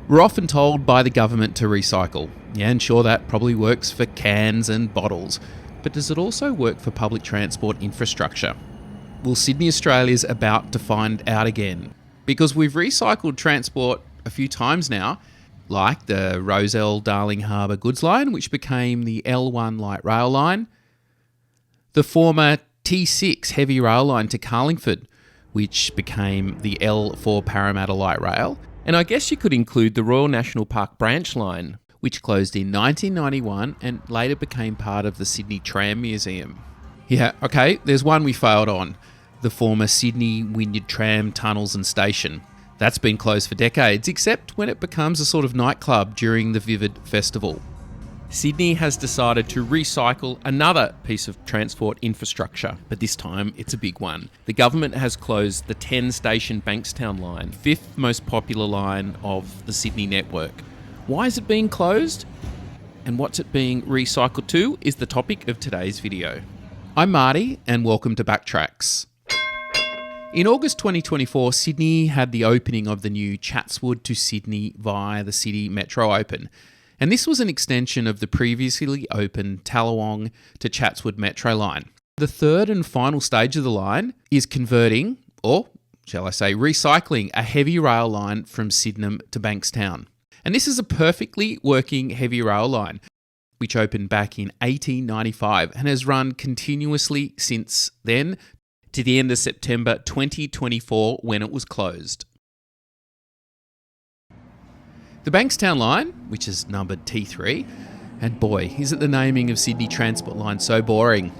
We're often told by the government to recycle. Yeah, and sure, that probably works for cans and bottles. But does it also work for public transport infrastructure? Well, Sydney Australia's about to find out again. Because we've recycled transport a few times now, like the Rozelle-Darling Harbour goods line, which became the L1 light rail line, the former T6 heavy rail line to Carlingford, which became the L4 Parramatta light rail, and I guess you could include the Royal National Park branch line, which closed in 1991 and later became part of the Sydney Tram Museum. Yeah, okay, there's one we failed on, the former Sydney Wynyard Tram Tunnels and Station. That's been closed for decades, except when it becomes a sort of nightclub during the Vivid Festival. Sydney has decided to recycle another piece of transport infrastructure, but this time it's a big one. The government has closed the 10-station Bankstown line, fifth most popular line of the Sydney network. Why is it being closed? And what's it being recycled to is the topic of today's video. I'm Marty, and welcome to Backtracks. In August 2024, Sydney had the opening of the new Chatswood to Sydney via the City Metro Open. And this was an extension of the previously opened Tallawong to Chatswood Metro line. The third and final stage of the line is converting, or shall I say recycling, a heavy rail line from Sydenham to Bankstown. And this is a perfectly working heavy rail line, which opened back in 1895 and has run continuously since then to the end of September 2024 when it was closed. The Bankstown line, which is numbered T3, and boy, isn't the naming of Sydney Transport Line so boring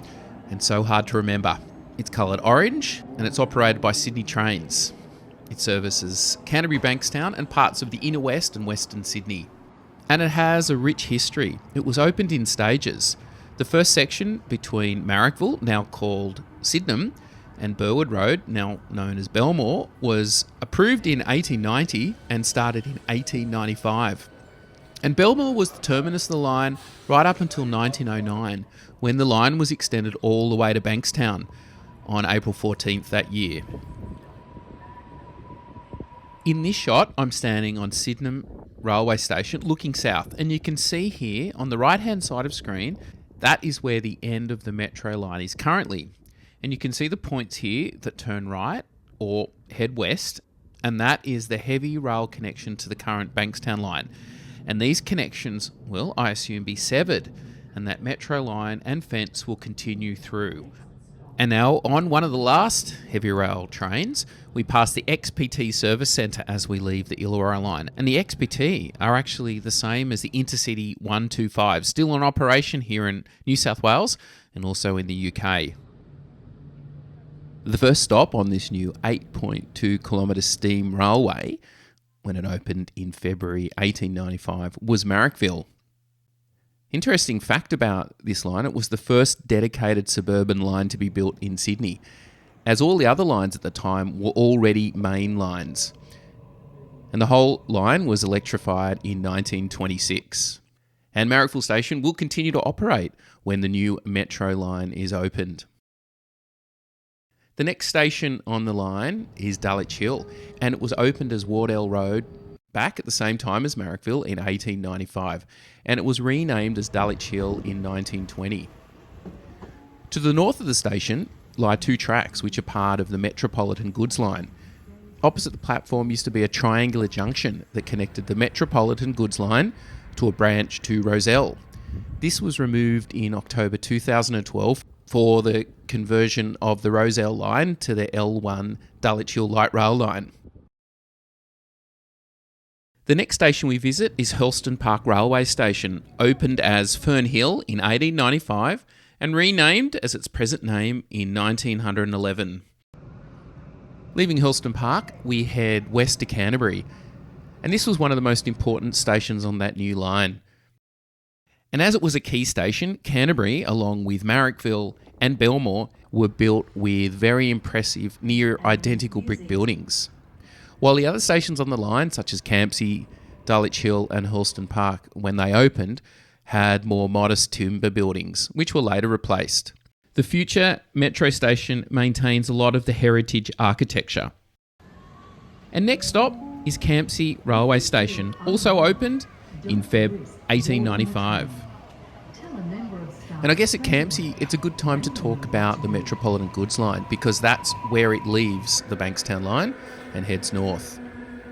and so hard to remember. It's coloured orange and it's operated by Sydney Trains. It services Canterbury, Bankstown and parts of the inner west and western Sydney. And it has a rich history. It was opened in stages. The first section between Marrickville, now called Sydenham, and Burwood Road, now known as Belmore, was approved in 1890 and started in 1895. And Belmore was the terminus of the line right up until 1909, when the line was extended all the way to Bankstown on April 14th that year. In this shot, I'm standing on Sydenham railway station looking south, and you can see here on the right-hand side of screen, that is where the end of the metro line is currently. And you can see the points here that turn right or head west, and that is the heavy rail connection to the current Bankstown line. And these connections will, I assume, be severed, and that metro line and fence will continue through. And now, on one of the last heavy rail trains, we pass the XPT service centre as we leave the Illawarra line. And the XPT are actually the same as the Intercity 125, still in operation here in New South Wales and also in the UK. The first stop on this new 8.2 kilometre steam railway, when it opened in February 1895, was Marrickville. Interesting fact about this line, it was the first dedicated suburban line to be built in Sydney, as all the other lines at the time were already main lines. And the whole line was electrified in 1926. And Marrickville Station will continue to operate when the new metro line is opened. The next station on the line is Dulwich Hill, and it was opened as Wardell Road back at the same time as Marrickville in 1895, and it was renamed as Dulwich Hill in 1920. To the north of the station lie two tracks which are part of the Metropolitan Goods Line. Opposite the platform used to be a triangular junction that connected the Metropolitan Goods Line to a branch to Rozelle. This was removed in October 2012 for the conversion of the Rozelle line to the L1 Dulwich Hill light rail line. The next station we visit is Hurlston Park Railway Station, opened as Fern Hill in 1895 and renamed as its present name in 1911. Leaving Hurlston Park, we head west to Canterbury, and this was one of the most important stations on that new line. And as it was a key station, Canterbury, along with Marrickville and Belmore, were built with very impressive, near identical brick buildings. While the other stations on the line, such as Campsie, Dulwich Hill and Hurlston Park, when they opened, had more modest timber buildings, which were later replaced. The future metro station maintains a lot of the heritage architecture. And next stop, is Campsie Railway Station, also opened in Feb 1895. And I guess at Campsie, it's a good time to talk about the Metropolitan Goods Line because that's where it leaves the Bankstown line and heads north.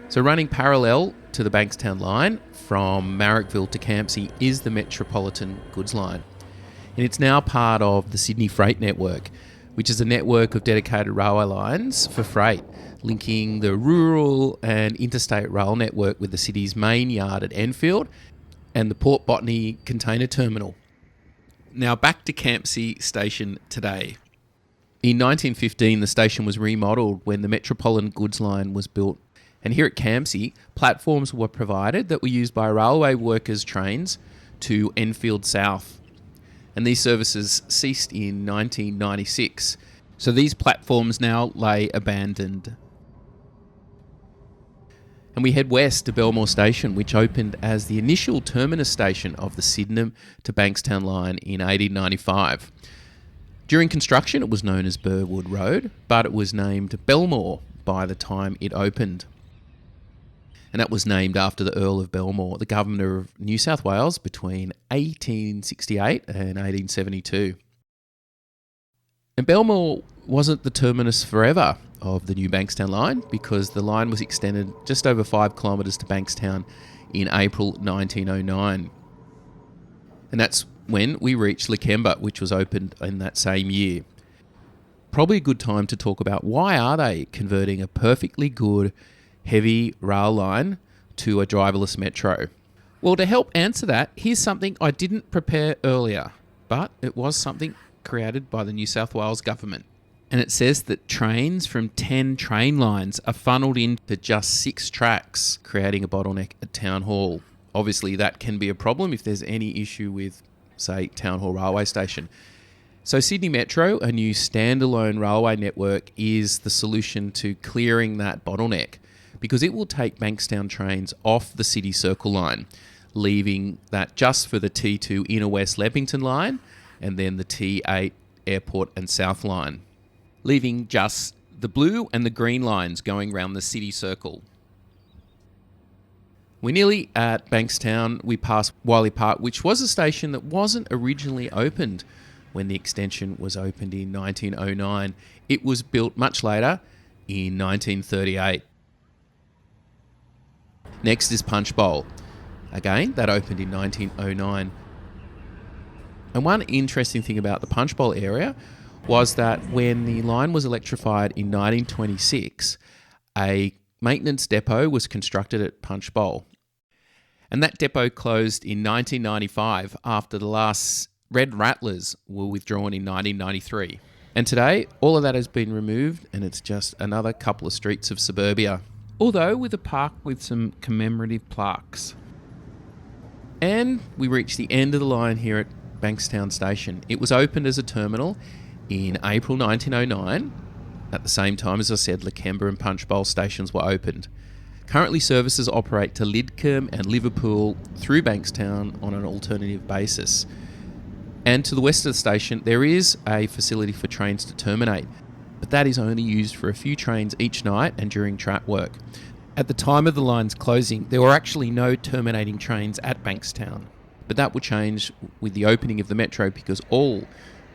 So running parallel to the Bankstown line from Marrickville to Campsie is the Metropolitan Goods Line. And it's now part of the Sydney Freight Network, which is a network of dedicated railway lines for freight, linking the rural and interstate rail network with the city's main yard at Enfield and the Port Botany container terminal. Now back to Campsie Station today. In 1915, the station was remodelled when the Metropolitan Goods Line was built. And here at Campsie, platforms were provided that were used by railway workers' trains to Enfield South. And these services ceased in 1996. So these platforms now lay abandoned. And we head west to Belmore Station, which opened as the initial terminus station of the Sydenham to Bankstown line in 1895. During construction, it was known as Burwood Road, but it was named Belmore by the time it opened. And that was named after the Earl of Belmore, the Governor of New South Wales between 1868 and 1872. And Belmore wasn't the terminus forever of the new Bankstown line because the line was extended just over 5 kilometres to Bankstown in April 1909. And that's when we reached Lakemba, which was opened in that same year. Probably a good time to talk about why are they converting a perfectly good heavy rail line to a driverless metro? Well, to help answer that, here's something I didn't prepare earlier, but it was something created by the New South Wales government. And it says that trains from 10 train lines are funneled into just 6 tracks, creating a bottleneck at Town Hall. Obviously, that can be a problem if there's any issue with, say, Town Hall Railway Station. So Sydney Metro, a new standalone railway network, is the solution to clearing that bottleneck, because it will take Bankstown trains off the City Circle line, leaving that just for the T2 Inner West Leppington line and then the T8 Airport and South line, leaving just the blue and the green lines going around the City Circle. We're nearly at Bankstown. We pass Wiley Park, which was a station that wasn't originally opened when the extension was opened in 1909. It was built much later in 1938. Next is Punch Bowl. Again, that opened in 1909. And one interesting thing about the Punch Bowl area was that when the line was electrified in 1926, a maintenance depot was constructed at Punch Bowl. And that depot closed in 1995 after the last Red Rattlers were withdrawn in 1993. And today, all of that has been removed and it's just another couple of streets of suburbia, although with a park with some commemorative plaques. And we reach the end of the line here at Bankstown Station. It was opened as a terminal in April 1909. At the same time, as I said, Lakemba and Punch Bowl stations were opened. Currently, services operate to Lidcombe and Liverpool through Bankstown on an alternative basis. And to the west of the station, there is a facility for trains to terminate, but that is only used for a few trains each night and during track work. At the time of the line's closing, there were actually no terminating trains at Bankstown, but that will change with the opening of the metro because all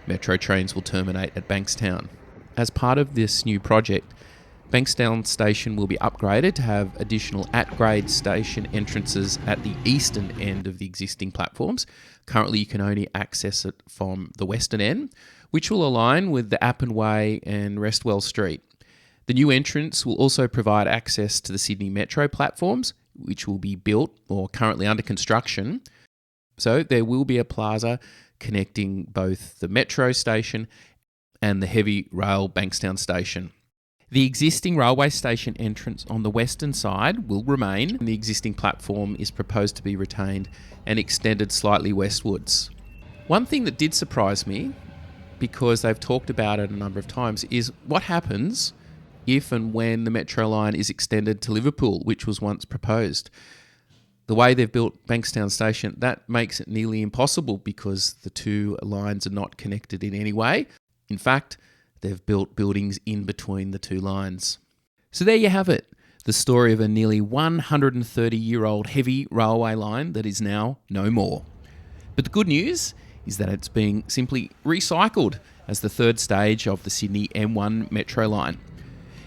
metro trains will terminate at Bankstown. As part of this new project, Bankstown Station will be upgraded to have additional at-grade station entrances at the eastern end of the existing platforms. Currently, you can only access it from the western end, which will align with the Appin Way and Restwell Street. The new entrance will also provide access to the Sydney Metro platforms, which will be built or currently under construction. So there will be a plaza connecting both the Metro station and the heavy rail Bankstown Station. The existing railway station entrance on the western side will remain, and the existing platform is proposed to be retained and extended slightly westwards. One thing that did surprise me, because they've talked about it a number of times, is what happens if and when the Metro line is extended to Liverpool, which was once proposed. The way they've built Bankstown Station, that makes it nearly impossible because the two lines are not connected in any way. In fact, they've built buildings in between the two lines. So there you have it. the story of a nearly 130-year-old heavy railway line that is now no more. But the good news is that it's being simply recycled as the third stage of the Sydney M1 Metro line.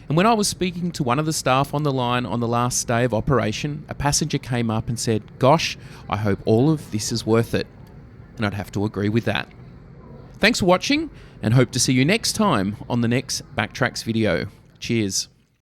And when I was speaking to one of the staff on the line on the last day of operation, a passenger came up and said, "Gosh, I hope all of this is worth it." And I'd have to agree with that. Thanks for watching, and hope to see you next time on the next Backtracks video. Cheers.